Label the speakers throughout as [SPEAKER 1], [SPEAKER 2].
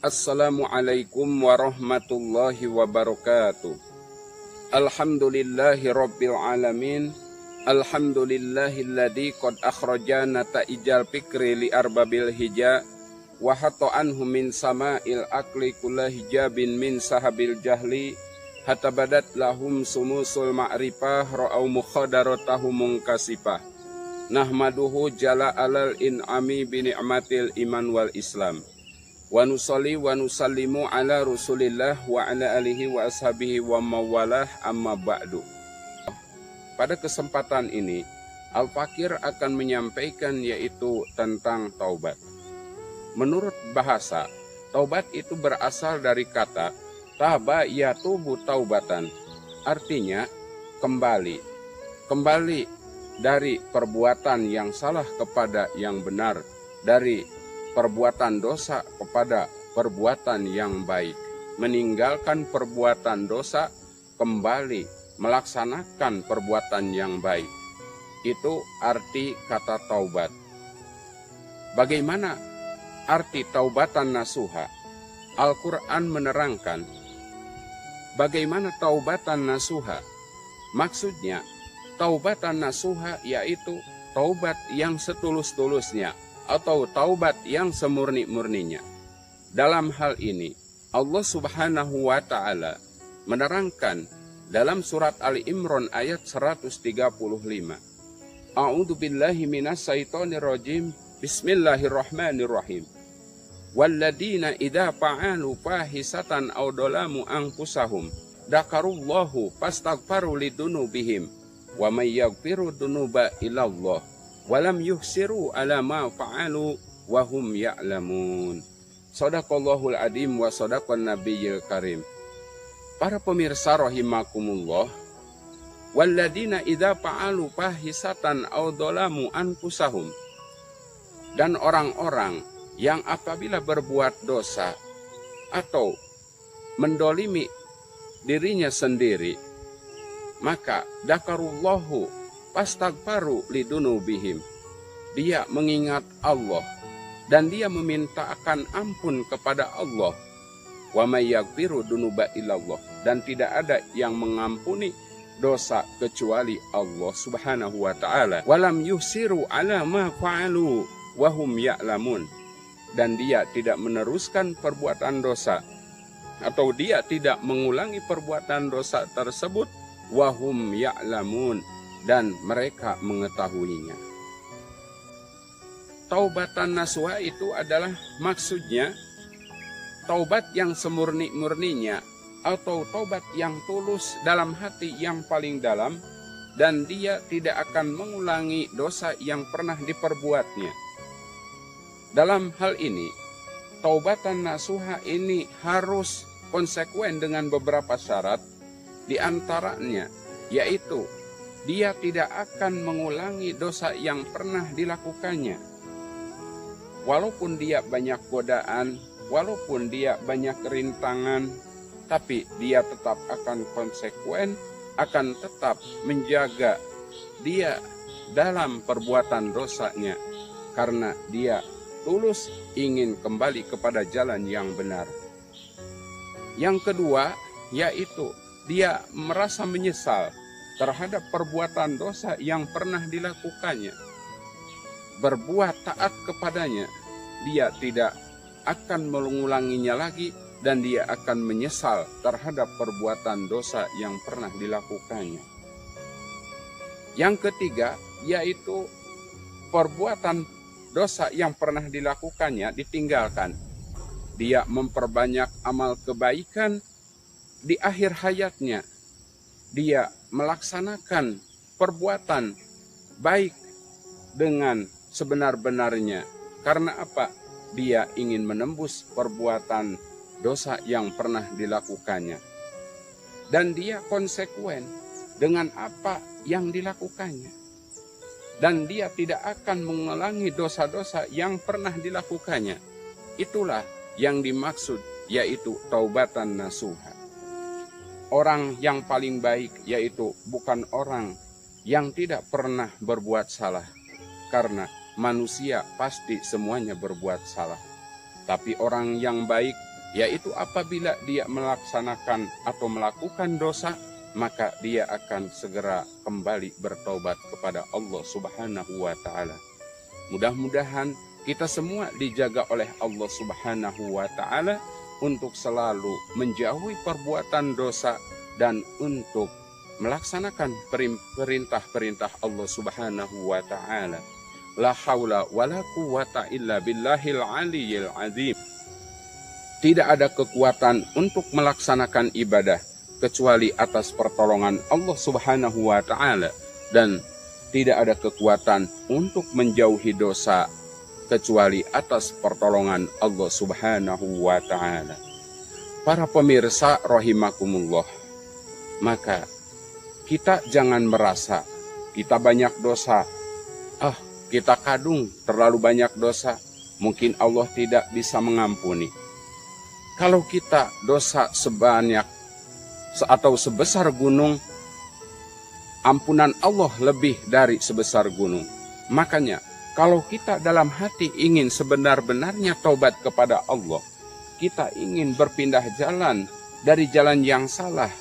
[SPEAKER 1] Assalamualaikum warahmatullahi wabarakatuh. Alhamdulillahi rabbil alamin. Alhamdulillahilladzi qad akhrajana ta'ijal fikri li arbabil hija wa hatta anhu min sama'il aqli kulla hijabin min sahabil jahli hatta badat lahum sumusul ma'rifah ra'au mukhadaratahum munkasifah. Nahmaduhu jala alal in'ami bi ni'matil iman wal islam. Wa nusalli wa nusallimu ala Rasulillah wa ala alihi wa ashabihi wa mawalah amma ba'du. Pada kesempatan ini Al-Fakir akan menyampaikan yaitu tentang taubat. Menurut bahasa, taubat itu berasal dari kata taba yatubu taubatan. Artinya kembali dari perbuatan yang salah kepada yang benar, dari perbuatan dosa kepada perbuatan yang baik, meninggalkan perbuatan dosa, kembali melaksanakan perbuatan yang baik. Itu arti kata taubat. Bagaimana arti taubatan nasuha? Al-Quran menerangkan bagaimana taubatan nasuha. Maksudnya, taubatan nasuha yaitu taubat yang setulus-tulusnya, atau taubat yang semurni-murninya. Dalam hal ini, Allah Subhanahu wa Ta'ala menerangkan dalam surat Ali Imran ayat 135. A'udzu billahi minas syaitonir rajim. Bismillahirrahmanirrahim. Walladzina idza fa'alu fahisatan aw dalamu anfusahum dzakarullahu fastaghfaru lidunubihim wa may yaghfiru dunuba illallah walam yuhsiru ala ma fa'alu wa hum ya'lamun. Shadaqallahul adzim wa shadaqan nabiyyil karim. Para pemirsa rahimakumullah, walladzina idza fa'alu fahisatan aw dzalamu anfusahum, dan orang-orang yang apabila berbuat dosa atau mendolimi dirinya sendiri, maka dzakarullahu fastaghfaru lidunubihim, dia mengingat Allah dan dia memintakan ampun kepada Allah. Wa may yaghfiru dunuba illallah, dan tidak ada yang mengampuni dosa kecuali Allah Subhanahu wa Ta'ala. Walam yusiru ala ma fa'alu wa hum ya'lamun, dan dia tidak meneruskan perbuatan dosa atau dia tidak mengulangi perbuatan dosa tersebut wa hum ya'lamun, dan mereka mengetahuinya. Taubatan nasuha itu adalah maksudnya taubat yang semurni-murninya, atau taubat yang tulus dalam hati yang paling dalam, dan dia tidak akan mengulangi dosa yang pernah diperbuatnya. Dalam hal ini, taubatan nasuha ini harus konsekuen dengan beberapa syarat, di antaranya yaitu dia tidak akan mengulangi dosa yang pernah dilakukannya. Walaupun dia banyak godaan, walaupun dia banyak rintangan, tapi dia tetap akan konsekuen, akan tetap menjaga dia dalam perbuatan dosanya, karena dia tulus ingin kembali kepada jalan yang benar. Yang kedua, yaitu dia merasa menyesal terhadap perbuatan dosa yang pernah dilakukannya. Berbuat taat kepadanya, dia tidak akan mengulanginya lagi, dan dia akan menyesal terhadap perbuatan dosa yang pernah dilakukannya. Yang ketiga, yaitu perbuatan dosa yang pernah dilakukannya ditinggalkan. Dia memperbanyak amal kebaikan di akhir hayatnya. Dia melaksanakan perbuatan baik dengan sebenar-benarnya. Karena apa? Dia ingin menembus perbuatan dosa yang pernah dilakukannya. Dan dia konsekuen dengan apa yang dilakukannya. Dan dia tidak akan mengulangi dosa-dosa yang pernah dilakukannya. Itulah yang dimaksud, yaitu taubatan nasuha. Orang yang paling baik yaitu bukan orang yang tidak pernah berbuat salah, karena manusia pasti semuanya berbuat salah. Tapi orang yang baik yaitu apabila dia melaksanakan atau melakukan dosa, maka dia akan segera kembali bertobat kepada Allah Subhanahu wa Ta'ala. Mudah-mudahan kita semua dijaga oleh Allah Subhanahu wa Ta'ala untuk selalu menjauhi perbuatan dosa dan untuk melaksanakan perintah-perintah Allah Subhanahu wa Ta'ala. La haula wala quwata illa billahil aliyyil azim. Tidak ada kekuatan untuk melaksanakan ibadah kecuali atas pertolongan Allah Subhanahu wa Ta'ala, dan tidak ada kekuatan untuk menjauhi dosa kecuali atas pertolongan Allah Subhanahu wa Ta'ala. Para pemirsa rahimakumullah, maka kita jangan merasa kita banyak dosa. Kita kadung terlalu banyak dosa, mungkin Allah tidak bisa mengampuni. Kalau kita dosa sebanyak atau sebesar gunung, ampunan Allah lebih dari sebesar gunung. Makanya kalau kita dalam hati ingin sebenar-benarnya taubat kepada Allah, kita ingin berpindah jalan dari jalan yang salah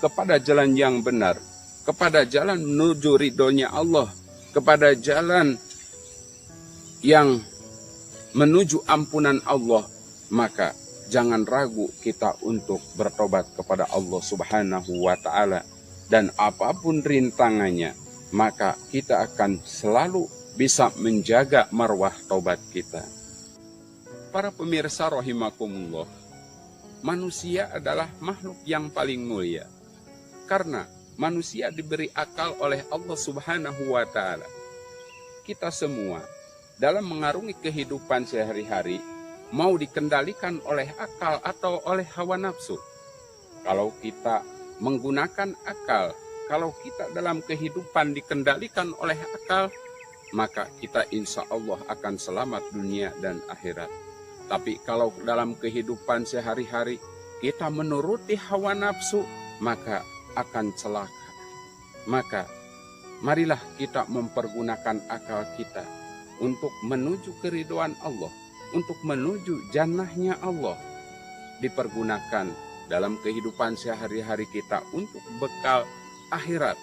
[SPEAKER 1] kepada jalan yang benar, kepada jalan menuju ridhonya Allah, kepada jalan yang menuju ampunan Allah, maka jangan ragu kita untuk bertobat kepada Allah Subhanahu wa Ta'ala. Dan apapun rintangannya, maka kita akan selalu bisa menjaga marwah taubat kita. Para pemirsa rahimakumullah, manusia adalah makhluk yang paling mulia, karena manusia diberi akal oleh Allah Subhanahu wa Ta'ala. Kita semua dalam mengarungi kehidupan sehari-hari mau dikendalikan oleh akal atau oleh hawa nafsu. Kalau kita menggunakan akal, kalau kita dalam kehidupan dikendalikan oleh akal, maka kita insya Allah akan selamat dunia dan akhirat. Tapi kalau dalam kehidupan sehari-hari kita menuruti hawa nafsu, maka akan celaka. Maka marilah kita mempergunakan akal kita untuk menuju keridhaan Allah, untuk menuju jannahnya Allah. Dipergunakan dalam kehidupan sehari-hari kita untuk bekal akhirat.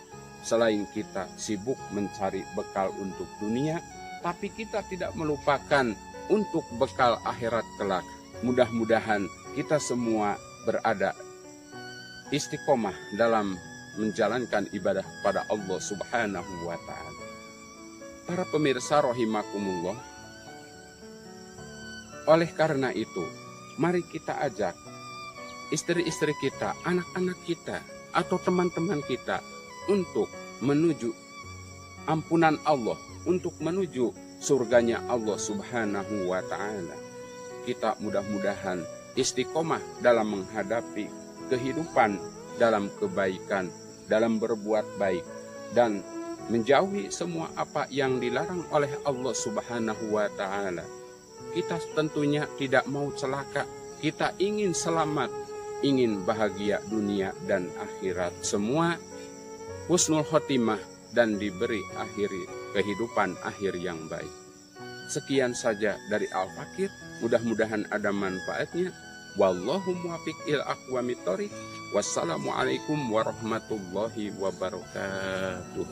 [SPEAKER 1] Selain kita sibuk mencari bekal untuk dunia, tapi kita tidak melupakan untuk bekal akhirat kelak. Mudah-mudahan kita semua berada istiqomah dalam menjalankan ibadah pada Allah Subhanahu wa Ta'ala. Para pemirsa rahimakumullah, oleh karena itu, mari kita ajak istri-istri kita, anak-anak kita, atau teman-teman kita untuk menuju ampunan Allah, untuk menuju surganya Allah Subhanahu wa Ta'ala. Kita mudah-mudahan istiqomah dalam menghadapi kehidupan dalam kebaikan, dalam berbuat baik, dan menjauhi semua apa yang dilarang oleh Allah Subhanahu wa Ta'ala. Kita tentunya tidak mau celaka, kita ingin selamat, ingin bahagia dunia dan akhirat, semua husnul khotimah dan diberi kehidupan akhir yang baik. Sekian saja dari Al-Fakir, mudah-mudahan ada manfaatnya. Wallahu muwaffiq ila aqwamit thoriq. Wassalamualaikum warahmatullahi wabarakatuh.